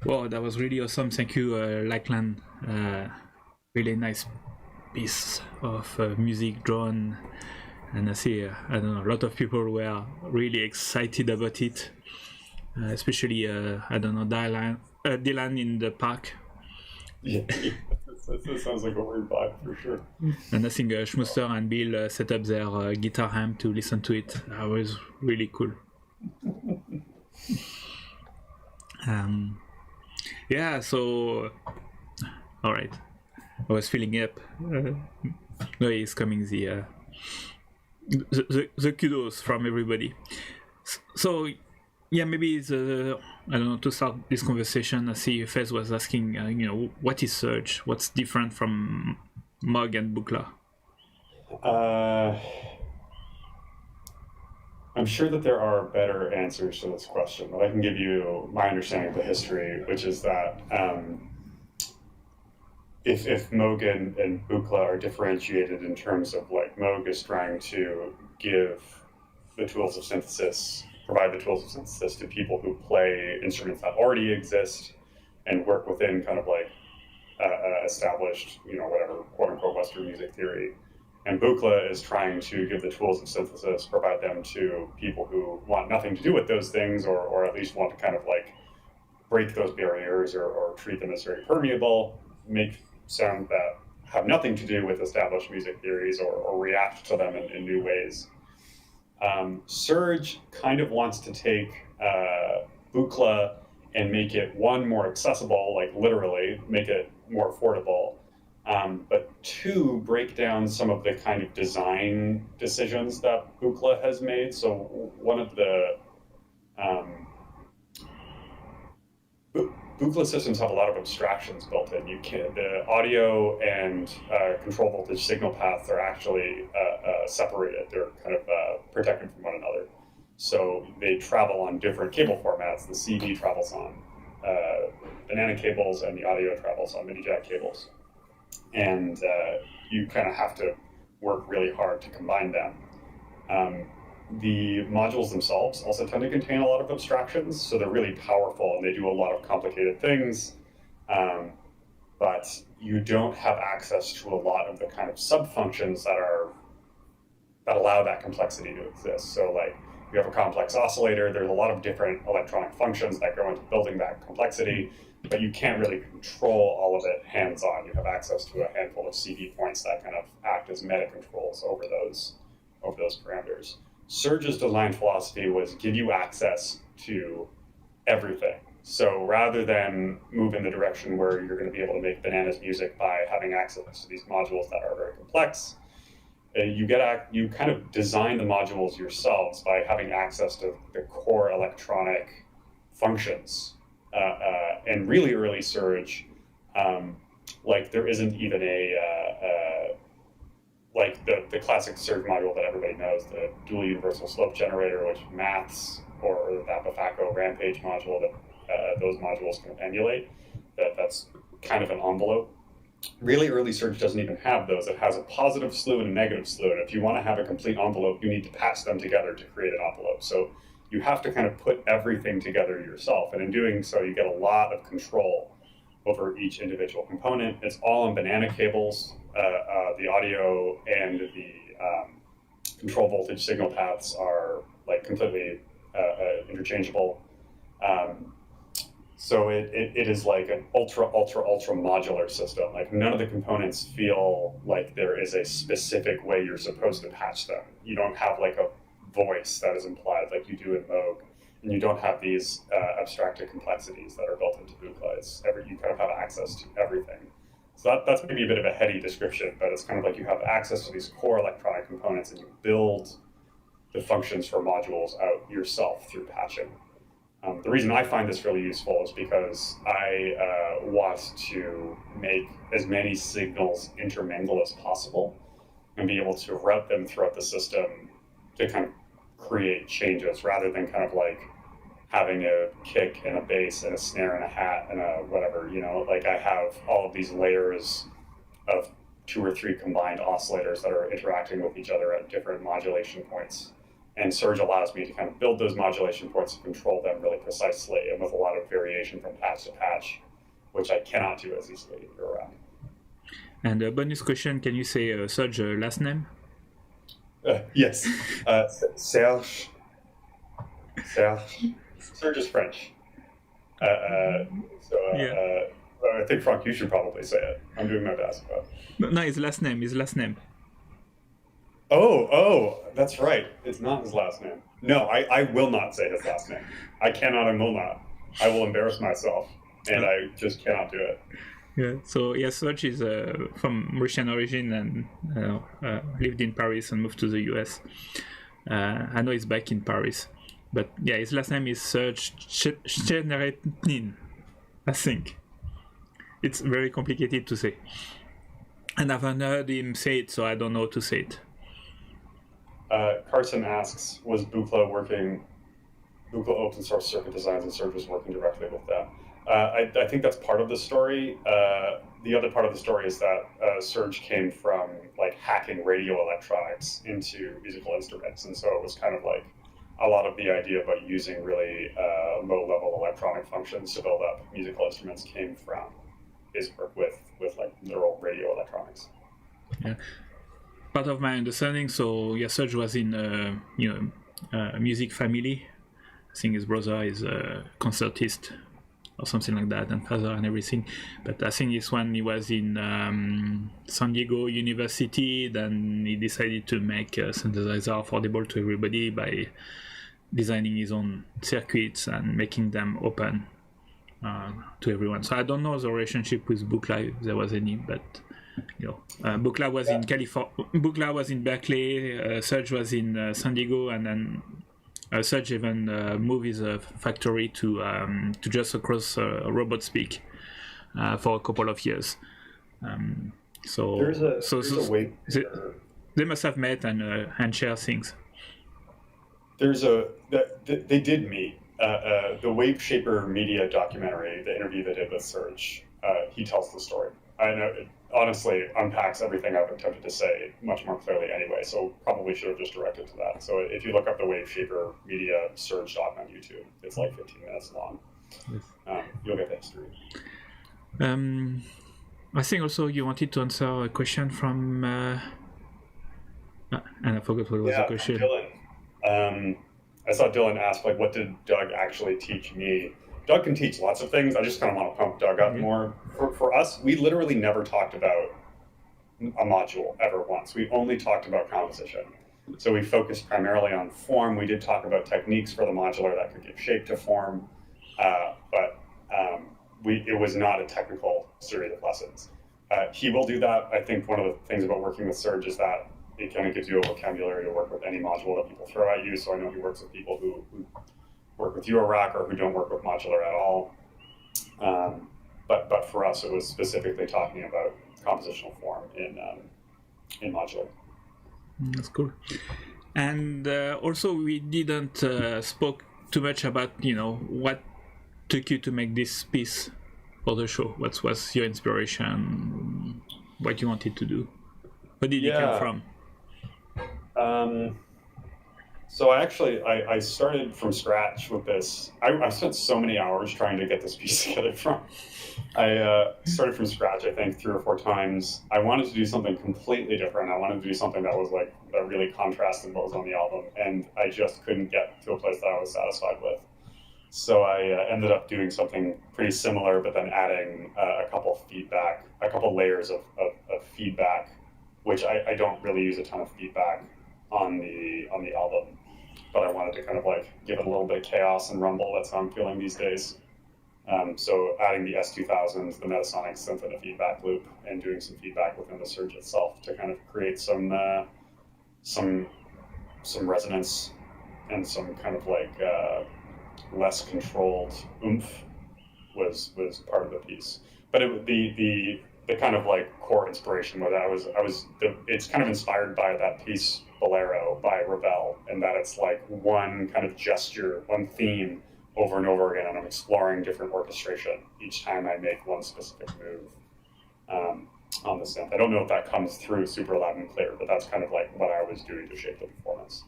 Wow, that was really awesome. Thank you, Lachlan. Really nice piece of music drawn. And I see, I don't know, a lot of people were really excited about it. Especially, I don't know, Dylan in the park.
Yeah, that sounds like a weird vibe for sure.
And I think Schmuster and Bill set up their guitar amp to listen to it. That was really cool. Yeah, so all right, I was filling up. No, it's coming the kudos from everybody. So yeah, maybe I don't know, to start this conversation. I see Fez was asking, what is Surge? What's different from Moog and Buchla?
I'm sure that there are better answers to this question, but I can give you my understanding of the history, which is that if Moog and Buchla are differentiated in terms of like Moog is trying to give the tools of synthesis, provide the tools of synthesis to people who play instruments that already exist and work within kind of like established, whatever, quote unquote Western music theory. And Buchla is trying to give the tools of synthesis, provide them to people who want nothing to do with those things, or at least want to kind of like break those barriers or treat them as very permeable, make sound that have nothing to do with established music theories or react to them in new ways. Surge kind of wants to take Buchla and make it, one, more accessible, like literally, make it more affordable, but two, break down some of the kind of design decisions that Buchla has made. So one of the Buchla systems have a lot of abstractions built in. The audio and control voltage signal paths are actually separated. They're kind of protected from one another. So they travel on different cable formats. The CD travels on banana cables, and the audio travels on mini jack cables. And you kind of have to work really hard to combine them. The modules themselves also tend to contain a lot of abstractions, so they're really powerful and they do a lot of complicated things, but you don't have access to a lot of the kind of sub-functions that allow that complexity to exist. So like, you have a complex oscillator, there's a lot of different electronic functions that go into building that complexity, but you can't really control all of it hands-on. You have access to a handful of CD points that kind of act as meta controls over those parameters. Surge's design philosophy was give you access to everything. So rather than move in the direction where you're going to be able to make bananas music by having access to these modules that are very complex, you kind of design the modules yourselves by having access to the core electronic functions. And really early Surge, like there isn't even like the classic Surge module that everybody knows, the dual universal slope generator, which maths or that Bafako Rampage module that those modules can emulate, that's kind of an envelope. Really early Surge doesn't even have those. It has a positive slew and a negative slew, and if you want to have a complete envelope, you need to patch them together to create an envelope. So you have to kind of put everything together yourself, and in doing so, you get a lot of control over each individual component. It's all on banana cables. The audio and the control voltage signal paths are like completely interchangeable. So it is like an ultra modular system. Like none of the components feel like there is a specific way you're supposed to patch them. You don't have like a voice that is implied like you do in Moog, and you don't have these abstracted complexities that are built into Buchla. You kind of have access to everything. So that's maybe a bit of a heady description, but it's kind of like you have access to these core electronic components and you build the functions for modules out yourself through patching. The reason I find this really useful is because I want to make as many signals intermingle as possible and be able to route them throughout the system to kind of create changes rather than kind of like having a kick and a bass and a snare and a hat and a whatever, like I have all of these layers of 2 or 3 combined oscillators that are interacting with each other at different modulation points. And Surge allows me to kind of build those modulation points and control them really precisely and with a lot of variation from patch to patch, which I cannot do as easily in eurorack.
And a bonus question, can you say Surge last name?
Yes. Serge. Surge is French. I think, Franck, you should probably say it. I'm doing my best. But...
No, his last name.
Oh, that's right. It's not his last name. No, I will not say his last name. I cannot and will not. I will embarrass myself, and I just cannot do it.
Yeah, so Serge is from Russian origin and lived in Paris and moved to the US. I know he's back in Paris. But yeah, his last name is Serge Cheneretnin, I think. It's very complicated to say. And I've heard him say it, so I don't know how to say it.
Carson asks, was Buchla open source circuit designs and Surge was working directly with them? I think that's part of the story. The other part of the story is that Surge came from like hacking radio electronics into musical instruments, and so it was kind of like a lot of the idea about using really low-level electronic functions to build up musical instruments came from his work with like neural radio electronics.
Yeah, part of my understanding. So Surge was in a music family. I think his brother is a concertist or something like that, and father and everything. But I think this one, he was in San Diego University. Then he decided to make a synthesizer affordable to everybody by designing his own circuits and making them open to everyone. So I don't know the relationship with Buchla, if there was any, but Buchla was in California. Buchla was in Berkeley. Surge was in San Diego, and then Surge even moved his factory to just across Robot Speak for a couple of years. They must have met and share things.
They did meet. The Wave Shaper Media documentary, the interview they did with Surge, he tells the story. I know it honestly unpacks everything I've attempted to say much more clearly anyway, so probably should have just directed to that. So if you look up the Wave Shaper Media Surge doc on YouTube, it's like 15 minutes long. Yes. You'll get the history.
I think also you wanted to answer a question from... and I forgot what was the question.
Dylan. I saw Dylan ask, like, what did Doug actually teach me? Doug can teach lots of things. I just kind of want to pump Doug up more. For us, we literally never talked about a module ever once. We only talked about composition. So we focused primarily on form. We did talk about techniques for the modular that could give shape to form, but it was not a technical series of lessons. He will do that. I think one of the things about working with Surge is that it kind of gives you a vocabulary to work with any module that people throw at you. So I know he works with people who work with eurorack or who don't work with modular at all. But for us, it was specifically talking about compositional form in modular.
That's cool. And also, we didn't spoke too much about what took you to make this piece for the show. What was your inspiration? What you wanted to do? Where did you come from?
So I started from scratch with this. I spent so many hours trying to get this piece together I started from scratch, I think, 3 or 4 times. I wanted to do something completely different. I wanted to do something that was like that really contrasted what was on the album, and I just couldn't get to a place that I was satisfied with. So I ended up doing something pretty similar, but then adding a couple layers of feedback, which I don't really use a ton of feedback on the album, but I wanted to kind of like give it a little bit of chaos and rumble. That's how I'm feeling these days. So adding the S2000s, the Metasonic synth in a feedback loop, and doing some feedback within the Surge itself to kind of create some resonance and some kind of like less controlled oomph was part of the piece. But the kind of like core inspiration was it's kind of inspired by that piece Bolero by Ravel, and that it's like one kind of gesture, one theme over and over again, and I'm exploring different orchestration each time I make one specific move on the synth. I don't know if that comes through super loud and clear, but that's kind of like what I was doing to shape the performance.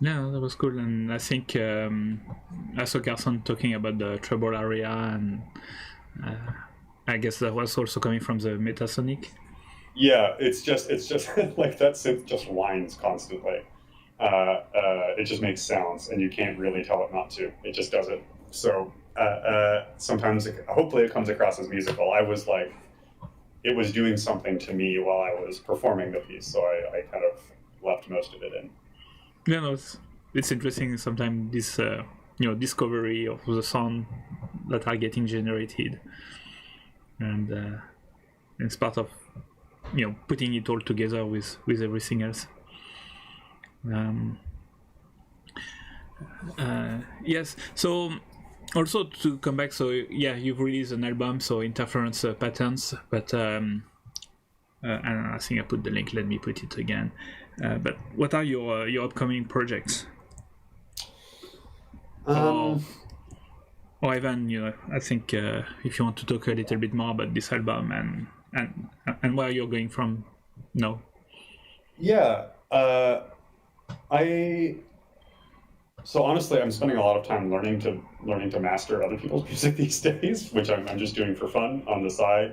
Yeah, that was cool, and I think I saw Carson talking about the treble area, and I guess that was also coming from the Metasonic.
Yeah, it's just like that synth just whines constantly. It just makes sounds, and you can't really tell it not to. It just does it. So sometimes, hopefully, it comes across as musical. I was like, it was doing something to me while I was performing the piece, so I kind of left most of it in.
Yeah, no, it's interesting sometimes this discovery of the sound that are getting generated, and it's part of putting it all together with everything else. Yes, so also to come back, so yeah, you've released an album, so Interference Patterns, but and I think I put the link, let me put it again. But what are your upcoming projects? Or even, I think if you want to talk a little bit more about this album and where you're going from now.
Yeah, so honestly, I'm spending a lot of time learning to master other people's music these days, which I'm just doing for fun on the side.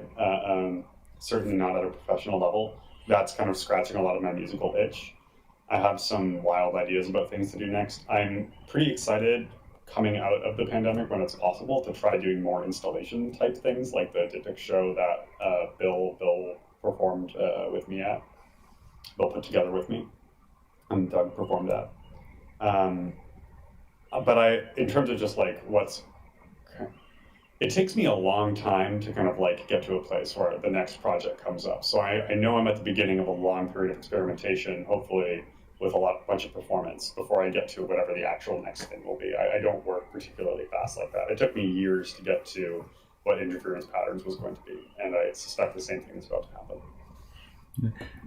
Certainly not at a professional level. That's kind of scratching a lot of my musical itch. I have some wild ideas about things to do next. I'm pretty excited coming out of the pandemic when it's possible to try doing more installation type things, like the Diptych show that Bill performed with me at. Bill put together with me, and Doug performed at. But in terms of just like it takes me a long time to kind of like get to a place where the next project comes up. So I know I'm at the beginning of a long period of experimentation, hopefully with a bunch of performance before I get to whatever the actual next thing will be. I don't work particularly fast like that. It took me years to get to what Interference Patterns was going to be, and I suspect the same thing is about to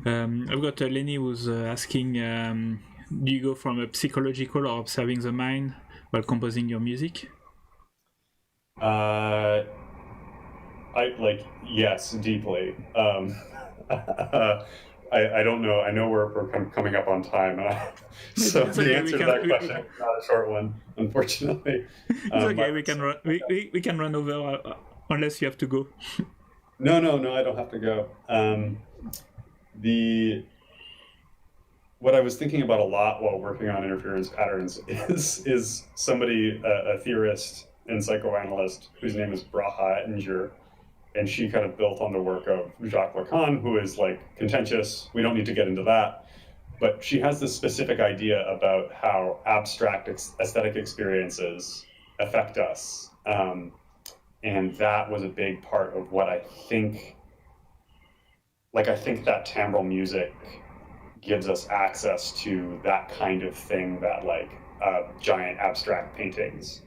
happen.
I've got Lenny who's asking, do you go from a psychological or observing the mind while composing your music?
Yes, deeply. I don't know. I know we're coming up on time, so the answer to that question is not a short one, unfortunately.
It's okay. We can run over unless you have to go.
No, I don't have to go. What I was thinking about a lot while working on Interference Patterns is somebody, a theorist and psychoanalyst whose name is Braha Ettinger, and she kind of built on the work of Jacques Lacan, who is like contentious. We don't need to get into that, but she has this specific idea about how abstract aesthetic experiences affect us, and that was a big part of what I think. Like, I think that timbral music gives us access to that kind of thing that like giant abstract paintings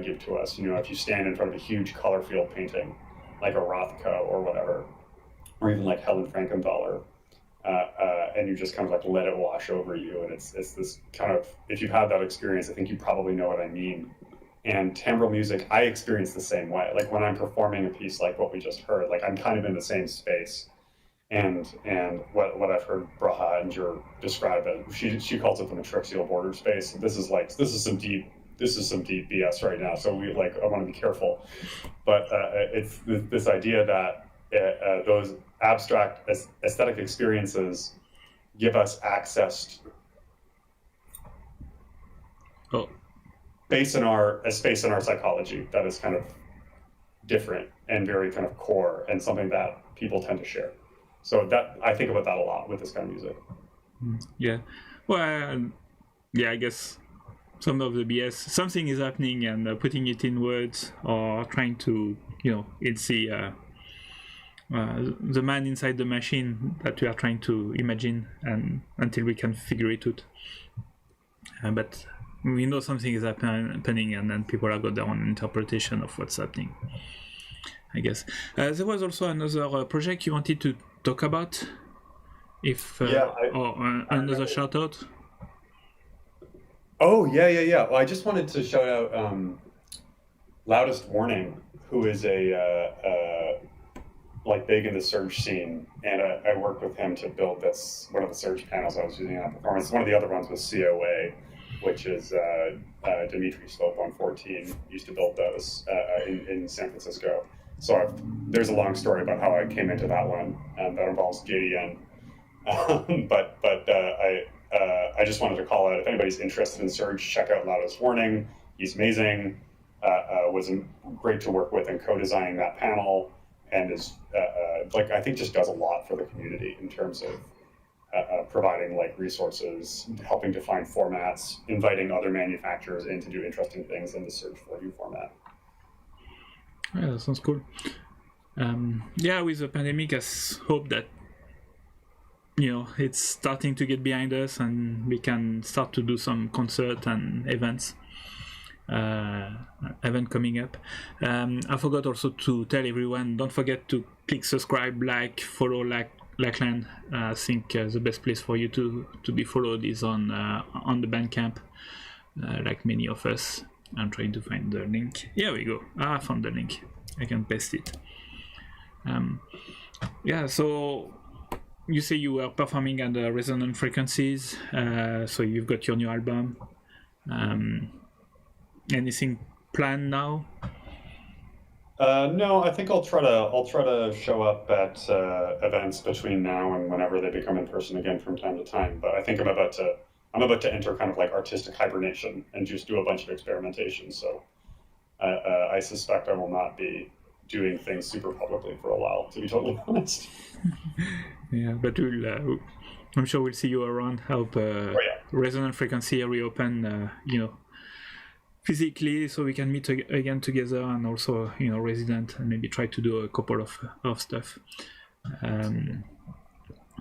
give to us. If you stand in front of a huge color field painting, like a Rothko or whatever, or even like Helen Frankenthaler, and you just kind of like let it wash over you, and it's this kind of, if you've had that experience, I think you probably know what I mean. And timbral music, I experience the same way. Like when I'm performing a piece like what we just heard, like I'm kind of in the same space. And what I've heard Braha Ettinger describe it, she calls it the matrixial border space. This is some deep BS right now. So I want to be careful, but it's this idea that those abstract aesthetic experiences give us access to a space in our psychology that is kind of different and very kind of core, and something that people tend to share. So that I think about that a lot with this kind of music.
Yeah, well, yeah, I guess some of the BS, something is happening, and putting it in words or trying to, it's the man inside the machine that we are trying to imagine, and until we can figure it out. But we know something is happening, and then people have got their own interpretation of what's happening, I guess. There was also another project you wanted to talk about, another shout out.
Oh yeah. Well, I just wanted to shout out Loudest Warning, who is a like big in the Surge scene, and I worked with him to build one of the Surge panels I was using on performance. One of the other ones was COA, which is Dimitri Slope 114 used to build those in San Francisco. So there's a long story about how I came into that one, and that involves JDN. But I just wanted to call out, if anybody's interested in Surge, check out Loudest Warning. He's amazing. Was great to work with in co-designing that panel, and is I think just does a lot for the community in terms of providing resources, helping to find formats, inviting other manufacturers in to do interesting things in the Surge 4U format.
Yeah, that sounds cool. With the pandemic, I hope that it's starting to get behind us and we can start to do some concert and event coming up. I forgot also to tell everyone, don't forget to click subscribe, follow Lachlan. I think the best place for you to be followed is on the Bandcamp, like many of us. I'm trying to find the link. Here we go. I found the link. I can paste it. So you say you were performing at the Resonant Frequencies, so you've got your new album. Anything planned now?
No, I think I'll try to show up at events between now and whenever they become in person again from time to time. But I think I'm about to enter kind of artistic hibernation and just do a bunch of experimentation. So I suspect I will not be doing things super publicly for a while, to be totally honest.
Yeah, but I'm sure we'll see you around. I hope Resonant Frequency reopen, physically, so we can meet again together, and also resident, and maybe try to do a couple of stuff.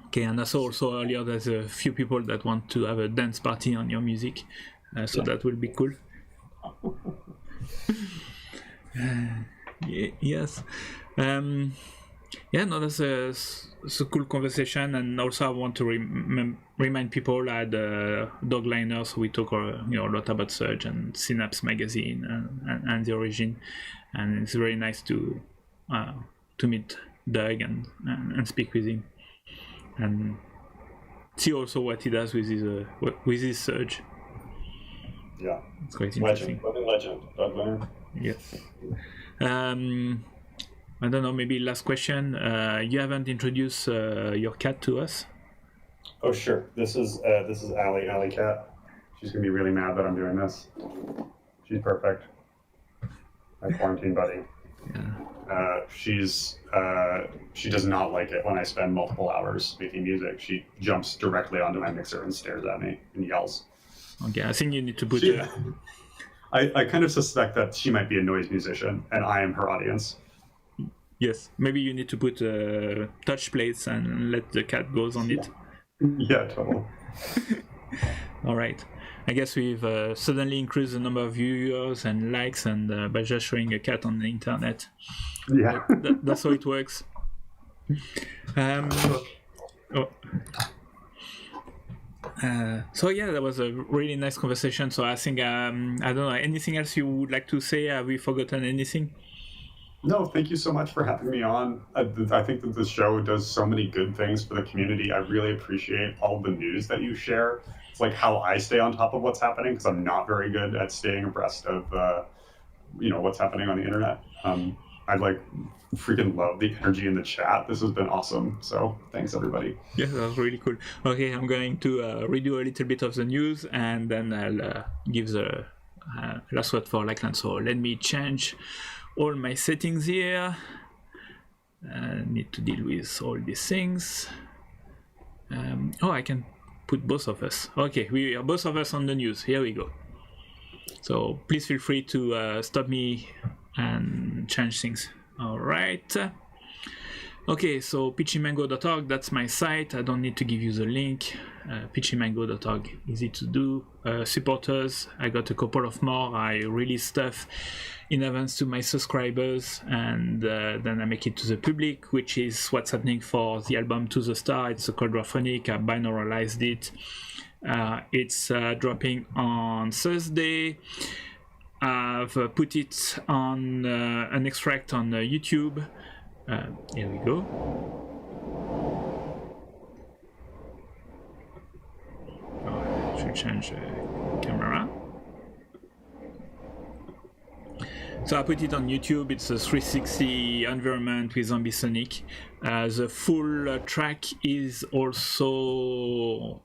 Okay, and I saw also earlier there's a few people that want to have a dance party on your music, so that will be cool. Yes. That's a cool conversation, and also I want to remind people at Dog Liners we talk a lot about Surge and Synapse magazine and the origin, and it's very nice to meet Doug and speak with him and see also what he does with his Surge.
Yeah,
it's quite interesting.
Legend, Doug Liner.
Yes. I don't know, maybe last question. You haven't introduced your cat to us?
Oh, sure. This is Allie Cat. She's going to be really mad that I'm doing this. She's perfect. My quarantine buddy. Yeah. She does not like it when I spend multiple hours making music. She jumps directly onto my mixer and stares at me and yells.
Okay, I think you need to put...
I kind of suspect that she might be a noise musician, and I am her audience.
Yes, maybe you need to put touch plates and let the cat goes on it.
Yeah, totally.
All right. I guess we've suddenly increased the number of viewers and likes, and by just showing a cat on the internet.
Yeah.
That's how it works. That was a really nice conversation. So I think, I don't know, anything else you would like to say? Have we forgotten anything?
No, thank you so much for having me on. I think that the show does so many good things for the community. I really appreciate all the news that you share. It's like how I stay on top of what's happening, because I'm not very good at staying abreast of, what's happening on the internet. I freaking love the energy in the chat. This has been awesome. So thanks, everybody.
Yeah, that was really cool. Okay, I'm going to redo a little bit of the news, and then I'll give the last word for Lachlan. So let me change all my settings here. I need to deal with all these things. I can put both of us. Okay, we are both of us on the news. Here we go. So please feel free to stop me and change things. All right. Okay, so pitchymango.org, that's my site. I don't need to give you the link. Pitchymango.org, easy to do. Supporters, I got a couple of more. I release stuff in advance to my subscribers, and then I make it to the public, which is what's happening for the album To the Star. It's a quadraphonic. I binauralized it. It's dropping on Thursday. I've put it on an extract on YouTube. Here we go. I should change the camera. So I put it on YouTube. It's a 360 environment with ambisonic. The full track is also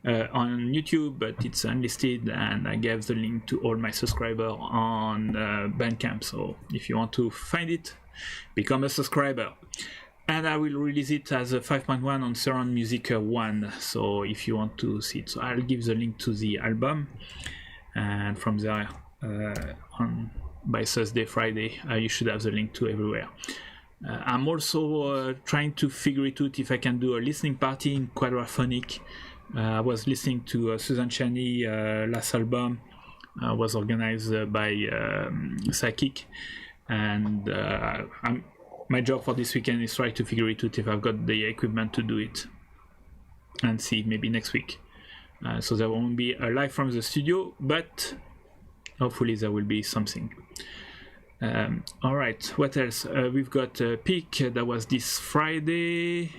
on YouTube, but it's unlisted, and I gave the link to all my subscribers on Bandcamp. So if you want to find it, become a subscriber. And I will release it as a 5.1 on Surround Music 1. So if you want to see it, so I'll give the link to the album, and from there on by Thursday, Friday, you should have the link to everywhere. I'm also trying to figure it out if I can do a listening party in quadraphonic. I was listening to Susan Chaney last album, was organized by Psychic, and my job for this weekend is try to figure it out if I've got the equipment to do it, and see maybe next week. So there won't be a live from the studio, but hopefully there will be something. Alright, what else? We've got a peak that was this Wednesday,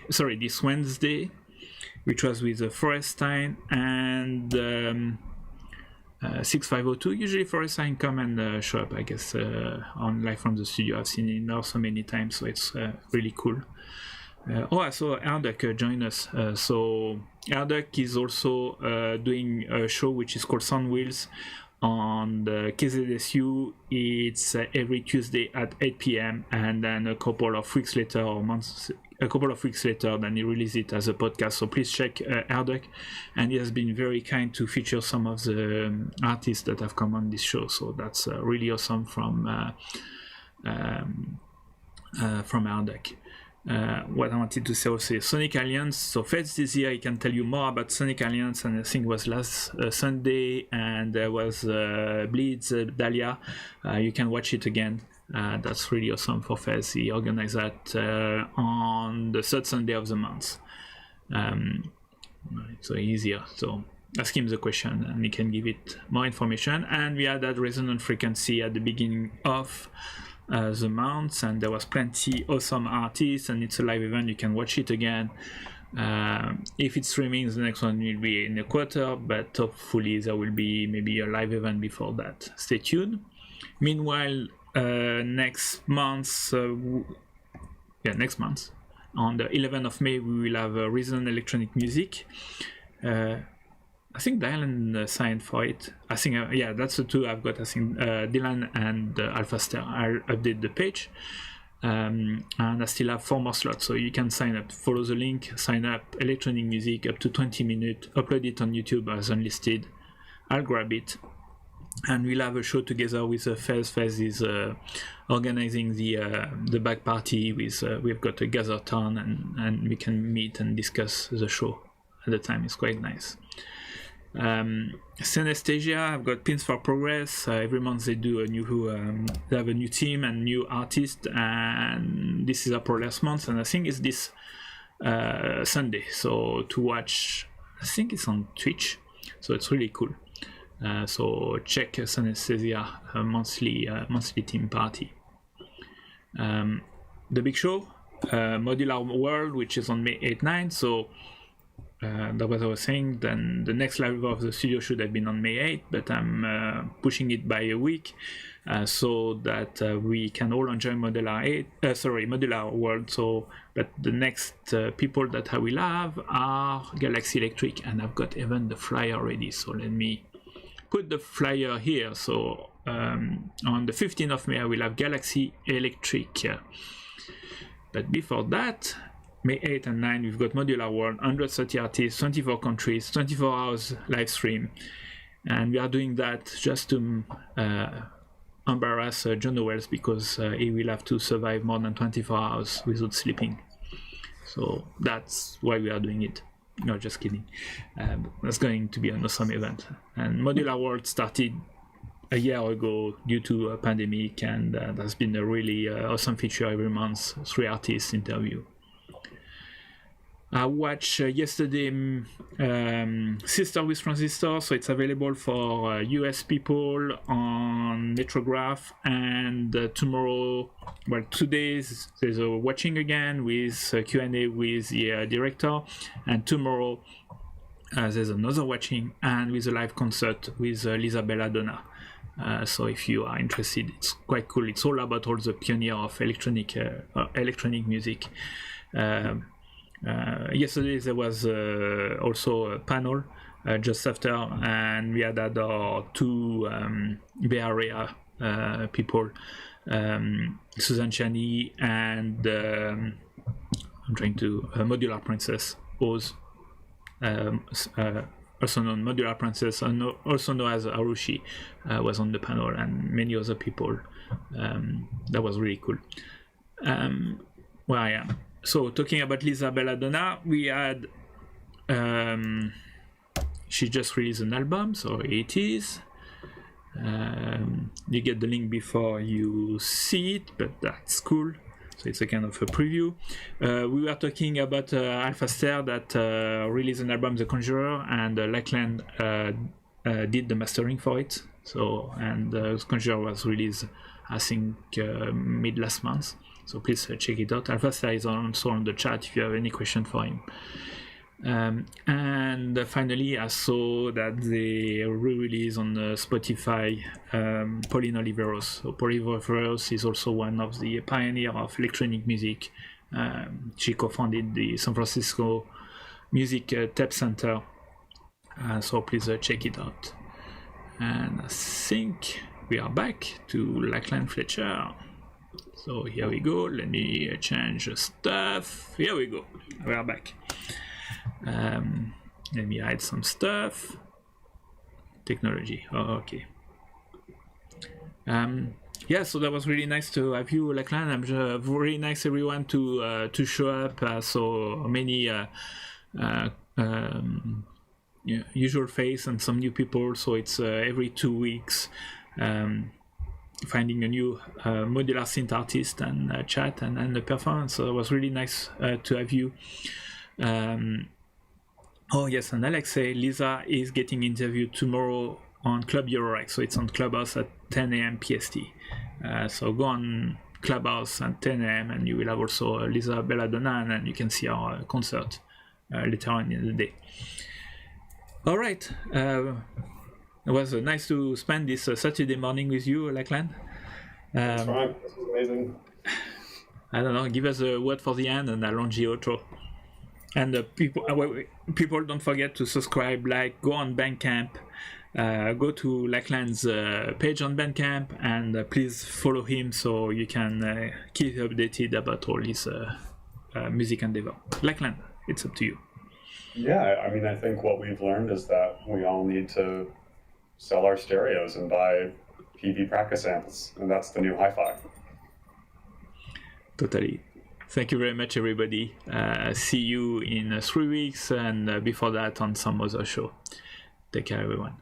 which was with Forestine and 6502. Usually Forestine come and show up, I guess, on live from the studio. I've seen it now so many times, so it's really cool. I saw Erduk join us. So Erduk is also doing a show which is called Sound Wheels on the KZSU. It's every Tuesday at 8 p.m. and then a couple of weeks later then he releases it as a podcast. So please check Erduk, and he has been very kind to feature some of the artists that have come on this show, so that's really awesome from Erduk. What I wanted to say also is Sonic Alliance. So Feds this year, I can tell you more about Sonic Alliance, and I think it was last Sunday, and there was Bleeds Dahlia. You can watch it again. That's really awesome for Fez. He organized that on the third Sunday of the month. So easier. So ask him the question and he can give it more information. And we had that resonant frequency at the beginning of the month, and there was plenty awesome artists, and it's a live event. You can watch it again. If it's streaming, the next one will be in a quarter, but hopefully there will be maybe a live event before that. Stay tuned. Meanwhile, next month on the 11th of May, we will have Reason Electronic Music. I think Dylan signed for it. I think, that's the two I've got. I think Dylan and Alpha Star. I'll update the page. And I still have 4 more slots, so you can sign up. Follow the link, sign up. Electronic music up to 20 minutes. Upload it on YouTube as unlisted. I'll grab it. And we'll have a show together with Fez. Fez is organizing the back party. We've got a gather town, and we can meet and discuss the show at the time. It's quite nice. Synesthesia, I've got Pins for Progress. Every month they do they have a new team and new artist, and this is April last month, and I think it's this Sunday. So to watch, I think it's on Twitch, so it's really cool. So check Synesthesia monthly team party. The big show, Modular World, which is on May 8-9. So that was what I was saying. Then the next live of the studio should have been on May 8, but I'm pushing it by a week so that we can all enjoy Modular World. So, but the next people that I will have are Galaxy Electric, and I've got even the flyer ready. So let me put the flyer here. So on the 15th of May, I will have Galaxy Electric. But before that, May 8 and 9, we've got Modular World, 130 artists, 24 countries, 24 hours live stream. And we are doing that just to embarrass John Wells, because he will have to survive more than 24 hours without sleeping. So that's why we are doing it. No, just kidding. That's going to be an awesome event. And Modular World started a year ago due to a pandemic, and that's been a really awesome feature every month, 3 artists interview. I watched yesterday Sister with Transistor, so it's available for US people on Metrograph, and tomorrow, well, today there's a watching again with Q&A with the director, and tomorrow there's another watching and with a live concert with Lisa Belladonna. So if you are interested, it's quite cool. It's all about all the pioneer of electronic music. Yesterday there was also a panel just after, and we had other two Bay Area people, Susan Chani and Modular Princess Oz, also known Modular Princess, also known as Arushi, was on the panel, and many other people. That was really cool. So talking about Lisa Belladonna, we had she just released an album, so it is. You get the link before you see it, but that's cool. So it's a kind of a preview. We were talking about Alpha Star that released an album, The Conjurer, and Lachlan did the mastering for it. So, and The Conjurer was released, I think, mid last month. So please check it out. Alpha Star is also on the chat if you have any question for him. And finally, I saw that they re-release on Spotify Pauline Oliveros. So Pauline Oliveros is also one of the pioneers of electronic music. She co-founded the San Francisco Music Tape Center. So please check it out. And I think we are back to Lachlan Fletcher. So here we go. Let me change stuff. Here we go. We are back. Let me hide some stuff. Technology. Oh, okay. Yeah, so that was really nice to have you, Lachlan. I'm very nice everyone to show up. So many usual face and some new people. So it's every 2 weeks. Finding a new modular synth artist and chat and the performance. So it was really nice to have you. Oh yes, and Alex say Lisa is getting interviewed tomorrow on Club Eurorack, so it's on Clubhouse at 10 a.m. PST. So go on Clubhouse at 10 a.m. and you will have also Lisa Belladonna, and you can see our concert later on in the day. All right. It was nice to spend this Saturday morning with you, Lachlan.
That's right. This was amazing.
I don't know. Give us a word for the end and a launch the outro. And people don't forget to subscribe, like, go on Bandcamp, go to Lachlan's page on Bandcamp, and please follow him so you can keep updated about all his music endeavor. Lachlan, it's up to you.
Yeah, I mean, I think what we've learned is that we all need to sell our stereos and buy PV practice amps, and that's the new hi-fi.
Totally. Thank you very much, everybody. See you in 3 weeks, and before that on some other show. Take care, everyone.